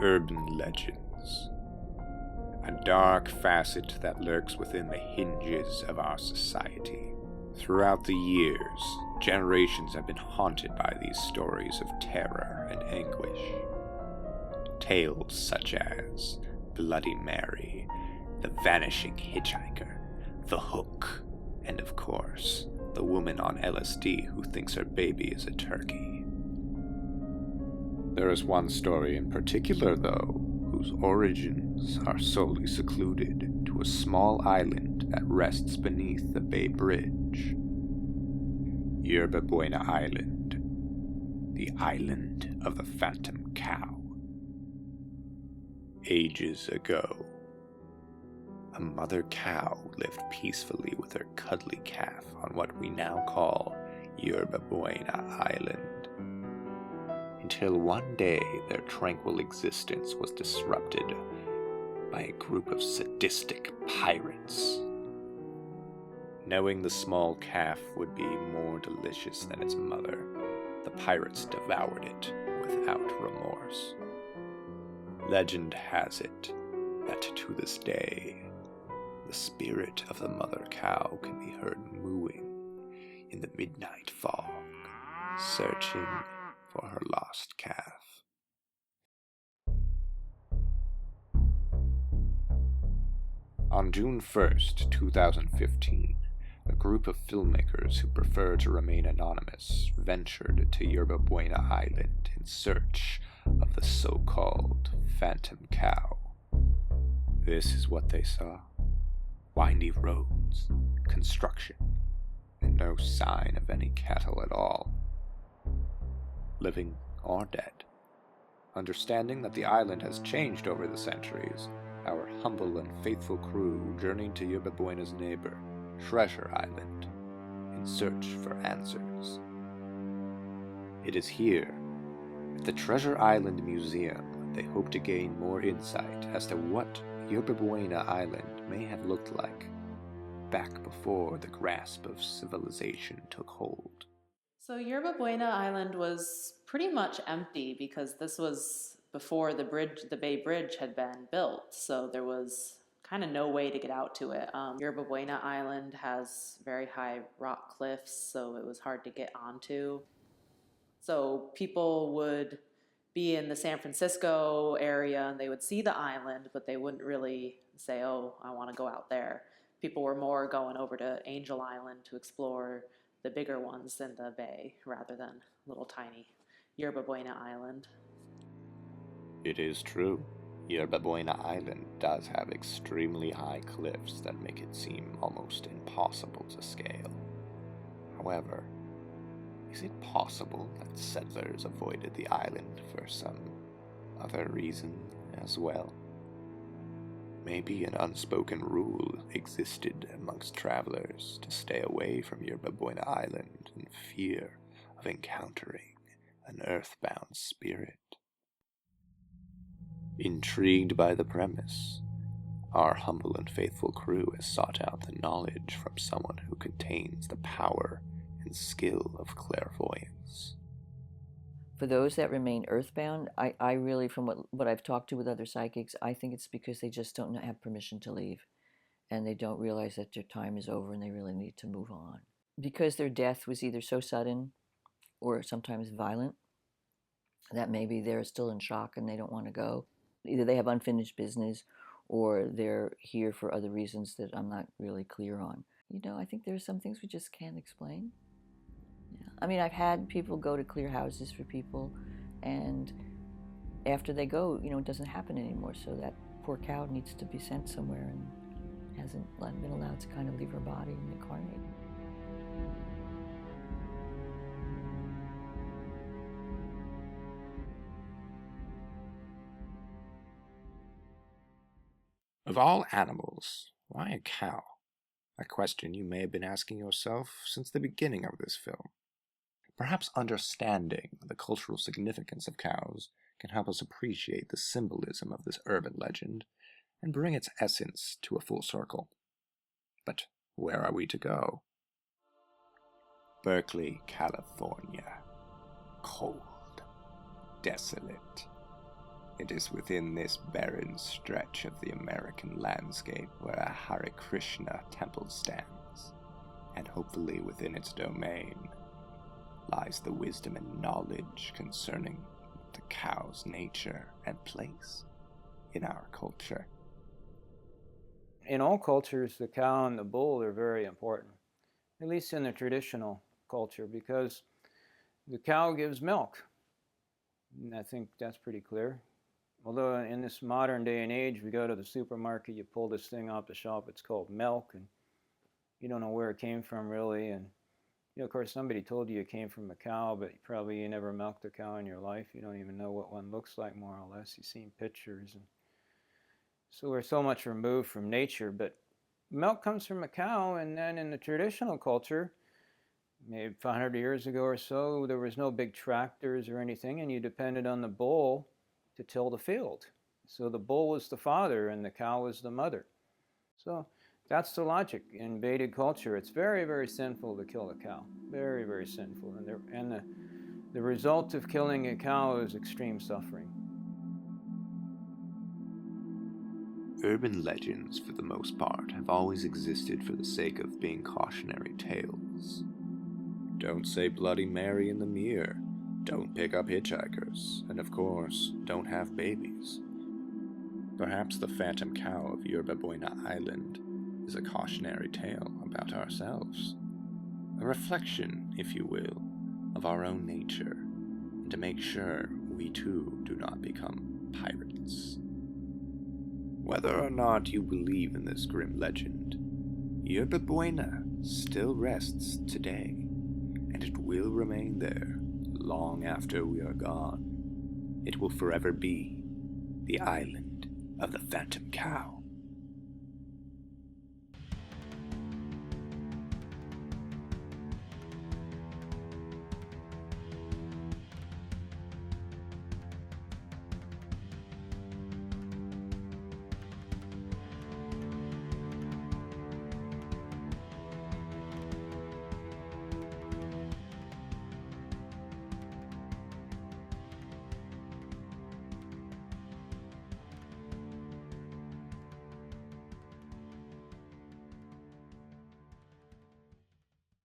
urban legends. A dark facet that lurks within the hinges of our society. Throughout the years, generations have been haunted by these stories of terror and anguish. Tales such as Bloody Mary, the vanishing hitchhiker, the hook, and of course, the woman on LSD who thinks her baby is a turkey. There is one story in particular, though, whose origins are solely secluded to a small island that rests beneath the Bay Bridge. Yerba Buena Island, the island of the Phantom Cow. Ages ago, a mother cow lived peacefully with her cuddly calf on what we now call Yerba Buena Island. Until one day their tranquil existence was disrupted by a group of sadistic pirates. Knowing the small calf would be more delicious than its mother, the pirates devoured it without remorse. Legend has it that to this day, the spirit of the mother cow can be heard mooing in the midnight fog, searching for her lost calf. On June 1st, 2015, a group of filmmakers who prefer to remain anonymous ventured to Yerba Buena Island in search of the so-called Phantom Cow. This is what they saw. Windy roads, construction, and no sign of any cattle at all. Living or dead. Understanding that the island has changed over the centuries, our humble and faithful crew journeyed to Yerba Buena's neighbor, Treasure Island, in search for answers. It is here, at the Treasure Island Museum, that they hope to gain more insight as to what Yerba Buena Island may have looked like back before the grasp of civilization took hold. So Yerba Buena Island was pretty much empty because this was before the Bay Bridge had been built. So there was kind of no way to get out to it. Yerba Buena Island has very high rock cliffs, so it was hard to get onto. So people would be in the San Francisco area and they would see the island, but they wouldn't really say, oh, I want to go out there. People were more going over to Angel Island to explore the bigger ones in the bay rather than little tiny Yerba Buena Island. It is true. Yerba Buena Island does have extremely high cliffs that make it seem almost impossible to scale. However, is it possible that settlers avoided the island for some other reason as well? Maybe an unspoken rule existed amongst travelers to stay away from Yerba Buena Island in fear of encountering an earthbound spirit. Intrigued by the premise, our humble and faithful crew has sought out the knowledge from someone who contains the power and skill of clairvoyance. For those that remain earthbound, I really, from what I've talked to with other psychics, I think it's because they just don't have permission to leave. And they don't realize that their time is over and they really need to move on. Because their death was either so sudden or sometimes violent, that maybe they're still in shock and they don't want to go. Either they have unfinished business or they're here for other reasons that I'm not really clear on. I think there's some things we just can't explain. Yeah. I mean, I've had people go to clear houses for people, and after they go, it doesn't happen anymore. So that poor cow needs to be sent somewhere and hasn't been allowed to kind of leave her body and incarnate. Of all animals, why a cow? A question you may have been asking yourself since the beginning of this film. Perhaps understanding the cultural significance of cows can help us appreciate the symbolism of this urban legend and bring its essence to a full circle. But where are we to go? Berkeley, California. Cold, desolate, It is within this barren stretch of the American landscape where a Hare Krishna temple stands, and hopefully within its domain lies the wisdom and knowledge concerning the cow's nature and place in our culture. In all cultures, the cow and the bull are very important, at least in the traditional culture, because the cow gives milk. And I think that's pretty clear. Although in this modern day and age, we go to the supermarket, you pull this thing off the shelf, it's called milk, and you don't know where it came from really. And of course, somebody told you it came from a cow, but probably you never milked a cow in your life. You don't even know what one looks like, more or less. You've seen pictures. And so we're so much removed from nature. But milk comes from a cow, and then in the traditional culture, maybe 500 years ago or so, there was no big tractors or anything, and you depended on the bull to till the field. So the bull was the father and the cow was the mother. So that's the logic. In Vedic culture, it's very, very sinful to kill a cow. Very, very sinful. And the result of killing a cow is extreme suffering. Urban legends, for the most part, have always existed for the sake of being cautionary tales. Don't say Bloody Mary in the mirror. Don't pick up hitchhikers, and of course, don't have babies. Perhaps the phantom cow of Yerba Buena Island is a cautionary tale about ourselves. A reflection, if you will, of our own nature, and to make sure we too do not become pirates. Whether or not you believe in this grim legend, Yerba Buena still rests today, and it will remain there long after we are gone. It will forever be the island of the phantom cow.